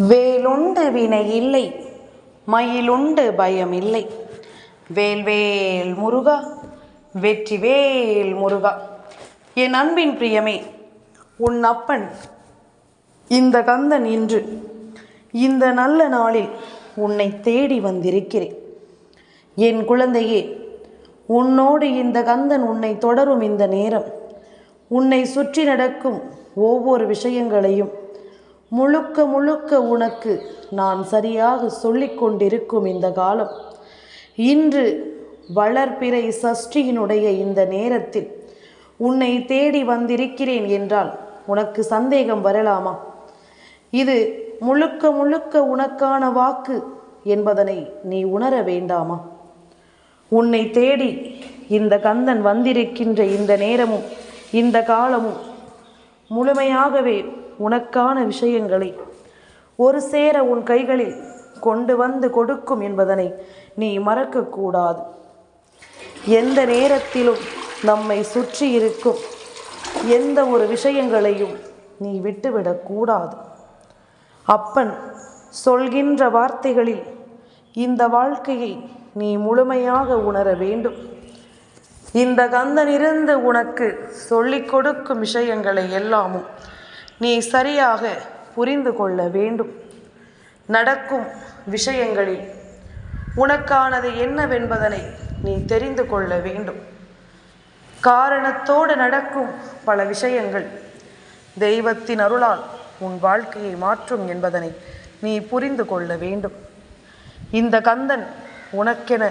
வேலுண்டு வினை இல்லை, மயிலுண்டு பயம் இல்லை. வேல்வேல் முருகா, வெற்றிவேல் முருகா. என் அன்பின் பிரியமே, உன் அப்பன் இந்த கந்தன் இன்று இந்த நல்ல நாளில் உன்னை தேடி வந்திருக்கிறேன். என் குழந்தையே, உன்னோடு இந்த கந்தன் உன்னை தொடரும் இந்த நேரம், உன்னை சுற்றி நடக்கும் ஒவ்வொரு விஷயங்களையும் முழுக்க முழுக்க உனக்கு நான் சரியாக சொல்லிக் கொண்டிருக்கும் இந்த காலம், இன்று வளர்பிறை சஷ்டியினுடைய இந்த நேரத்தில் உன்னை தேடி வந்திருக்கிறேன் என்றால் உனக்கு சந்தேகம் வரலாமா? இது முழுக்க முழுக்க உனக்கான வாக்கு என்பதனை நீ உணர வேண்டாமா? உன்னை தேடி இந்த கந்தன் வந்திருக்கின்ற இந்த நேரமும் இந்த காலமும் முழுமையாகவே உனக்கான விஷயங்களை ஒரு சேர உன் கைகளில் கொண்டு வந்து கொடுக்கும் என்பதனை நீ மறக்கக்கூடாது. எந்த நேரத்திலும் நம்மை சுற்றி இருக்கும் எந்த ஒரு விஷயங்களையும் நீ விட்டுவிடக்கூடாது. அப்பன் சொல்கின்ற வார்த்தைகளில் இந்த வாழ்க்கையை நீ முழுமையாக உணர வேண்டும். இந்த கந்தனிருந்து உனக்கு சொல்லிக் கொடுக்கும் விஷயங்களை எல்லாமும் நீ சரியாக புரிந்து கொள்ள வேண்டும். நடக்கும் விஷயங்களில் உனக்கானது என்னவென்பதனை நீ தெரிந்து கொள்ள வேண்டும். காரணத்தோடு நடக்கும் பல விஷயங்கள் தெய்வத்தின் அருளால் உன் வாழ்க்கையை மாற்றும் என்பதனை நீ புரிந்து கொள்ள வேண்டும். இந்த கந்தன் உனக்கென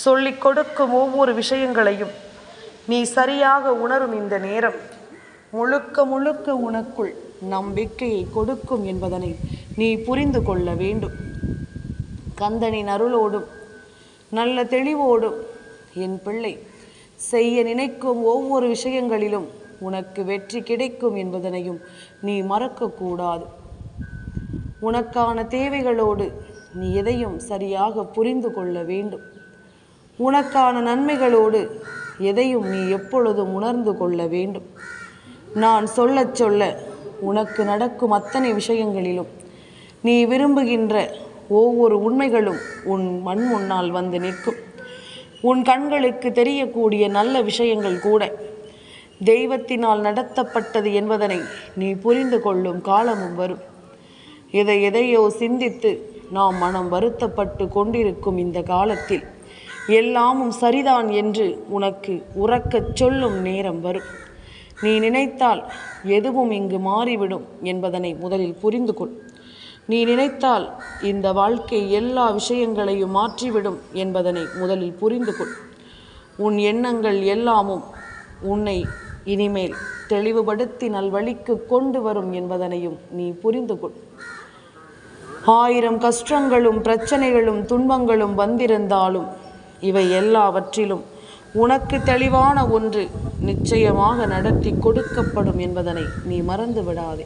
சொல்லிக் கொடுக்கும் ஒவ்வொரு விஷயங்களையும் நீ சரியாக உணரும் இந்த நேரம் முழுக்க முழுக்க உனக்குள் நம்பிக்கையை கொடுக்கும் என்பதனை நீ புரிந்து கொள்ள வேண்டும். கந்தனின் அருளோடும் நல்ல தெளிவோடும் என் பிள்ளை செய்ய நினைக்கும் ஒவ்வொரு விஷயங்களிலும் உனக்கு வெற்றி கிடைக்கும் என்பதனையும் நீ மறக்கக்கூடாது. உனக்கான தேவைகளோடு நீ எதையும் சரியாக புரிந்து கொள்ள வேண்டும். உனக்கான நன்மைகளோடு எதையும் நீ எப்பொழுதும் உணர்ந்து கொள்ள வேண்டும். நான் சொல்ல சொல்ல உனக்கு நடக்கும் அத்தனை விஷயங்களிலும் நீ விரும்புகின்ற ஒவ்வொரு உண்மைகளும் உன் மண் முன்னால் வந்து நிற்கும். உன் கண்களுக்கு தெரியக்கூடிய நல்ல விஷயங்கள் கூட தெய்வத்தினால் நடத்தப்பட்டது என்பதனை நீ புரிந்து கொள்ளும் காலமும் வரும். எதையோ சிந்தித்து நாம் மனம் வருத்தப்பட்டு கொண்டிருக்கும் இந்த காலத்தில் எல்லாமும் சரிதான் என்று உனக்கு உறக்கச் சொல்லும் நேரம் வரும். நீ நினைத்தால் எதுவும் இங்கு மாறிவிடும் என்பதனை முதலில் புரிந்து கொள். நீ நினைத்தால் இந்த வாழ்க்கை எல்லா விஷயங்களையும் மாற்றிவிடும் என்பதனை முதலில் புரிந்து கொள். உன் எண்ணங்கள் எல்லாமும் உன்னை இனிமேல் தெளிவுபடுத்தி நல்வழிக்கு கொண்டு வரும் என்பதனையும் நீ புரிந்து கொள். 1000 கஷ்டங்களும் பிரச்சனைகளும் துன்பங்களும் வந்திருந்தாலும் இவை எல்லாவற்றிலும் உனக்கு தெளிவான ஒன்று நிச்சயமாக நடத்தி கொடுக்கப்படும் என்பதனை நீ மறந்து விடாதே.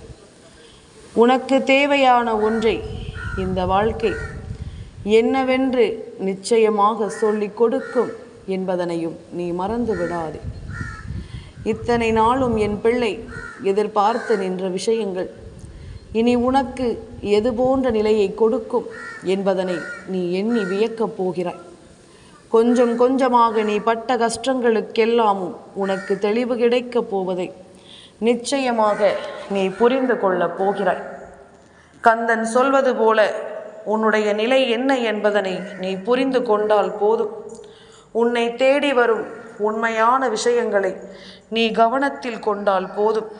உனக்கு தேவையான ஒன்றை இந்த வாழ்க்கை என்னவென்று நிச்சயமாக சொல்லிக் கொடுக்கும் என்பதனையும் நீ மறந்து விடாதே. இத்தனை நாளும் என் பிள்ளை எதிர்பார்த்து நின்ற விஷயங்கள் இனி உனக்கு எது போன்ற நிலையை கொடுக்கும் என்பதனை நீ எண்ணி வியக்கப் போகிறாய். கொஞ்சம் கொஞ்சமாக நீ பட்ட கஷ்டங்களுக்கெல்லாமும் உனக்கு தெளிவு கிடைக்கப் போவதை நிச்சயமாக நீ புரிந்து கொள்ளப் போகிறாய். கந்தன் சொல்வது போல உன்னுடைய நிலை என்ன என்பதனை நீ புரிந்து கொண்டால் போதும். உன்னை தேடி வரும் உண்மையான விஷயங்களை நீ கவனத்தில் கொண்டால் போதும்.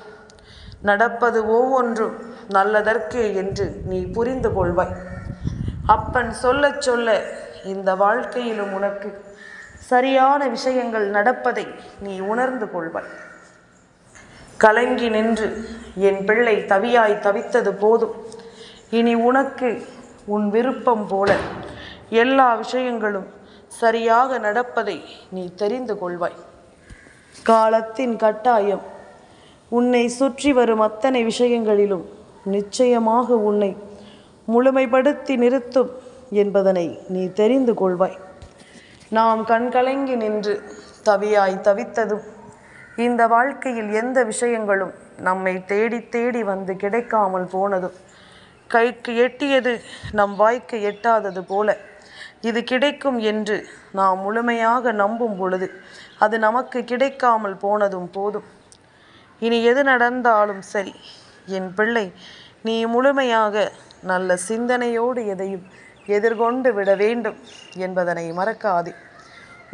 நடப்பது ஒவ்வொன்றும் நல்லதற்கே என்று நீ புரிந்து கொள்வாய். அப்பன் சொல்ல சொல்ல இந்த வாழ்க்கையிலும் உனக்கு சரியான விஷயங்கள் நடப்பதை நீ உணர்ந்து கொள்வாய். கலங்கி நின்று என் பிள்ளை தவியாய் தவித்தது போதும். இனி உனக்கு உன் விருப்பம் போல எல்லா விஷயங்களும் சரியாக நடப்பதை நீ தெரிந்து கொள்வாய். காலத்தின் கட்டாயம் உன்னை சுற்றி வரும் அத்தனை விஷயங்களிலும் நிச்சயமாக உன்னை முழுமைப்படுத்தி நிறுத்தும் என்பதனை நீ தெரிந்து கொள்வாய். நாம் கண்கலங்கி நின்று தவியாய் தவித்ததும் இந்த வாழ்க்கையில் எந்த விஷயங்களும் நம்மை தேடி தேடி வந்து கிடைக்காமல் போனதும் கைக்கு எட்டியது நம் வாய்க்கு எட்டாதது போல இது கிடைக்கும் என்று நாம் முழுமையாக நம்பும் பொழுது அது நமக்கு கிடைக்காமல் போனதும் போதும். இனி எது நடந்தாலும் சரி என் பிள்ளை, நீ முழுமையாக நல்ல சிந்தனையோடு எதையும் எதிர்கொண்டு விட வேண்டும் என்பதனை மறக்காதே.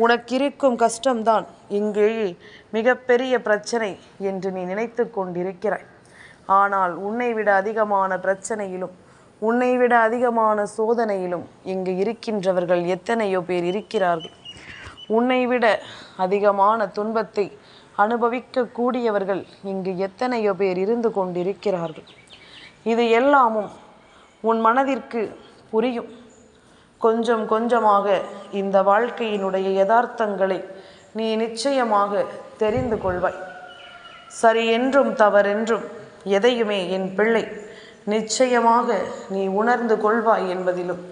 உனக்கிருக்கும் கஷ்டம்தான் இங்கேயே மிகப்பெரிய பிரச்சனை என்று நீ நினைத்து கொண்டிருக்கிறாய். ஆனால் உன்னை விட அதிகமான பிரச்சனையிலும் உன்னை விட அதிகமான சோதனையிலும் இங்கு இருக்கின்றவர்கள் எத்தனையோ பேர் இருக்கிறார்கள். உன்னை விட அதிகமான துன்பத்தை அனுபவிக்கக்கூடியவர்கள் இங்கு எத்தனையோ பேர் இருந்து கொண்டிருக்கிறார்கள். இது எல்லாமும் உன் மனதிற்கு புரியும். கொஞ்சம் கொஞ்சமாக இந்த வாழ்க்கையினுடைய யதார்த்தங்களை நீ நிச்சயமாக தெரிந்து கொள்வாய். சரி என்றும் தவறென்றும் எதையுமே என் பிள்ளை நிச்சயமாக நீ உணர்ந்து கொள்வாய் என்பதிலும்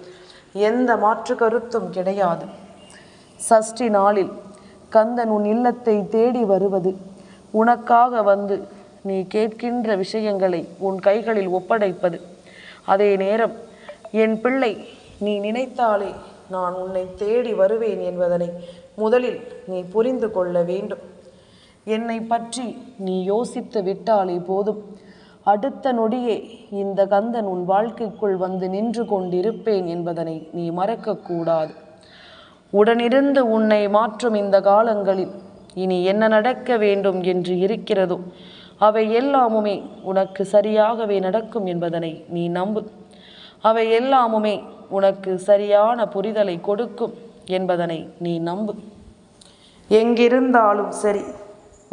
எந்த மாற்று கருத்தும் கிடையாது. சஷ்டி நாளில் கந்தன் உன் இல்லத்தை தேடி வருவது, உனக்காக வந்து நீ கேட்கின்ற விஷயங்களை உன் கைகளில் ஒப்படைப்பது. அதே நேரம் என் பிள்ளை, நீ நினைத்தாலே நான் உன்னை தேடி வருவேன் என்பதனை முதலில் நீ புரிந்து கொள்ள வேண்டும். என்னை பற்றி நீ யோசித்து விட்டாலே போதும், அடுத்த நொடியே இந்த கந்தன் உன் வாழ்க்கைக்குள் வந்து நின்று கொண்டிருப்பேன் என்பதனை நீ மறக்கக்கூடாது. உடனிருந்து உன்னை மாற்றும் இந்த காலங்களில் இனி என்ன நடக்க வேண்டும் என்று இருக்கிறதோ அவை எல்லாமுமே உனக்கு சரியாகவே நடக்கும் என்பதனை நீ நம்பு. அவை எல்லாமுமே உனக்கு சரியான புரிதலை கொடுக்கும் என்பதனை நீ நம்பு. எங்கிருந்தாலும் சரி,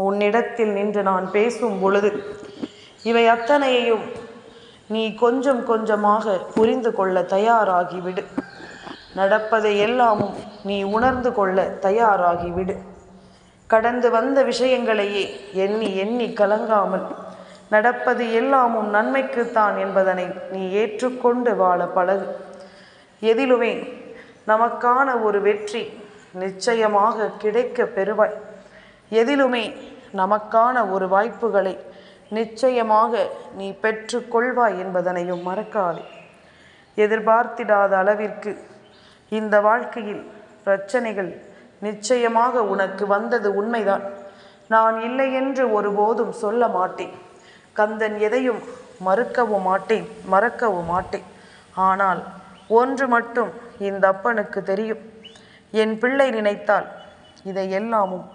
உன்னிடத்தில் நின்று நான் பேசும் பொழுது இவை அத்தனையையும் நீ கொஞ்சம் கொஞ்சமாக புரிந்து கொள்ள தயாராகிவிடு. நடப்பதை எல்லாமும் நீ உணர்ந்து கொள்ள தயாராகிவிடு. கடந்து வந்த விஷயங்களையே எண்ணி எண்ணி கலங்காமல் நடப்பது எல்லாமும் நன்மைக்குத்தான் என்பதனை நீ ஏற்றுக்கொண்டு வாழ பழகு. எதிலுமே நமக்கான ஒரு வெற்றி நிச்சயமாக கிடைக்க பெறுவாய். எதிலுமே நமக்கான ஒரு வாய்ப்புகளை நிச்சயமாக நீ பெற்றுக்கொள்வாய் என்பதனையும் மறக்காதே. எதிர்பார்த்திடாத அளவிற்கு இந்த வாழ்க்கையில் பிரச்சனைகள் நிச்சயமாக உனக்கு வந்தது உண்மைதான். நான் இல்லை என்று ஒருபோதும் சொல்ல மாட்டேன். கந்தன் எதையும் மறுக்கவும் மாட்டேன், மறக்கவும் மாட்டேன். ஆனால் ஒன்று மட்டும் இந்த அப்பனுக்கு தெரியும், என் பிள்ளை நினைத்தால் இதை எல்லாமும்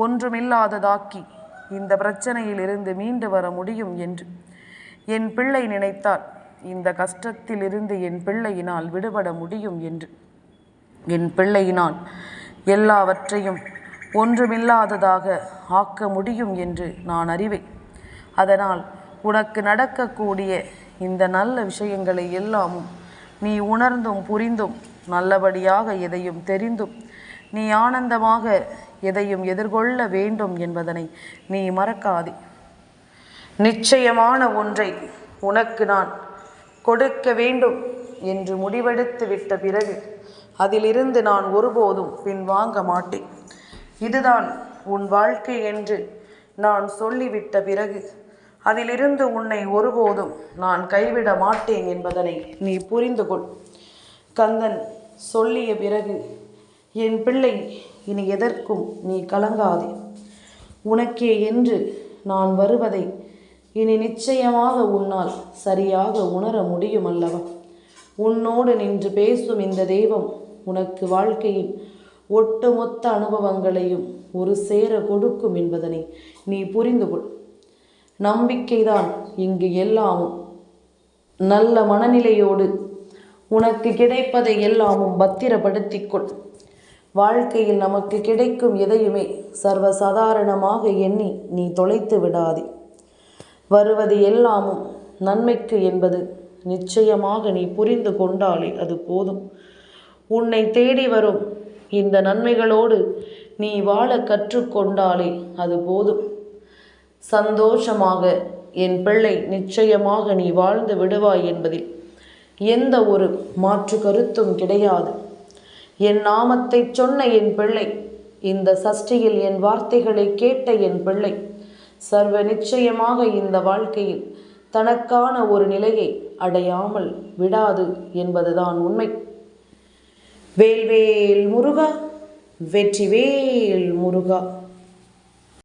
ஒன்றுமில்லாததாக்கி இந்த பிரச்சனையிலிருந்து மீண்டு வர முடியும் என்று. என் பிள்ளை நினைத்தால் இந்த கஷ்டத்திலிருந்து என் பிள்ளையினால் விடுபட முடியும் என்று. என் பிள்ளையினால் எல்லாவற்றையும் ஒன்றுமில்லாததாக ஆக்க முடியும் என்று நான் அறிவேன். அதனால் உனக்கு நடக்கக்கூடிய இந்த நல்ல விஷயங்களை எல்லாமும் நீ உணர்ந்தும் புரிந்தும் நல்லபடியாக எதையும் தெரிந்தும் நீ ஆனந்தமாக எதையும் எதிர்கொள்ள வேண்டும் என்பதனை நீ மறக்காதே. நிச்சயமான ஒன்றை உனக்கு நான் கொடுக்க வேண்டும் என்று முடிவெடுத்து விட்ட பிறகு அதிலிருந்து நான் ஒருபோதும் பின்வாங்க மாட்டேன். இதுதான் உன் வாழ்க்கை என்று நான் சொல்லிவிட்ட பிறகு அதிலிருந்து உன்னை ஒருபோதும் நான் கைவிட மாட்டேன் என்பதனை நீ புரிந்து கொள். கந்தன் சொல்லிய பிறகு என் பிள்ளை, இனி எதற்கும் நீ கலங்காதே. உனக்கே என்று நான் வருவதை இனி நிச்சயமாக உன்னால் சரியாக உணர முடியும் அல்லவா? உன்னோடு நின்று பேசும் இந்த தெய்வம் உனக்கு வாழ்க்கையில் ஒட்டுமொத்த அனுபவங்களையும் ஒரு சேர கொடுக்கும் என்பதனை நீ புரிந்து கொள். நம்பிக்கைதான் இங்கு எல்லாமும். நல்ல மனநிலையோடு உனக்கு கிடைப்பதை எல்லாமும் பத்திரப்படுத்திக்கொள். வாழ்க்கையில் நமக்கு கிடைக்கும் எதையுமே சர்வசாதாரணமாக எண்ணி நீ தொலைத்து விடாதே. வருவது எல்லாமும் நன்மைக்கு என்பது நிச்சயமாக நீ புரிந்து கொண்டாலே அது போதும். உன்னை தேடி வரும் இந்த நன்மைகளோடு நீ வாழ கற்றுக்கொண்டாலே அது போதும். சந்தோஷமாக என் பிள்ளை நிச்சயமாக நீ வாழ்ந்து விடுவாய் என்பதில் எந்த ஒரு மாற்று கருத்தும் கிடையாது. என் நாமத்தை சொன்ன என் பிள்ளை, இந்த சஷ்டியில் என் வார்த்தைகளை கேட்ட என் பிள்ளை சர்வ நிச்சயமாக இந்த வாழ்க்கையில் தனக்கான ஒரு நிலையை அடையாமல் விடாது என்பதுதான் உண்மை. வேல்வேல் முருகா, வெற்றிவேல் முருகா.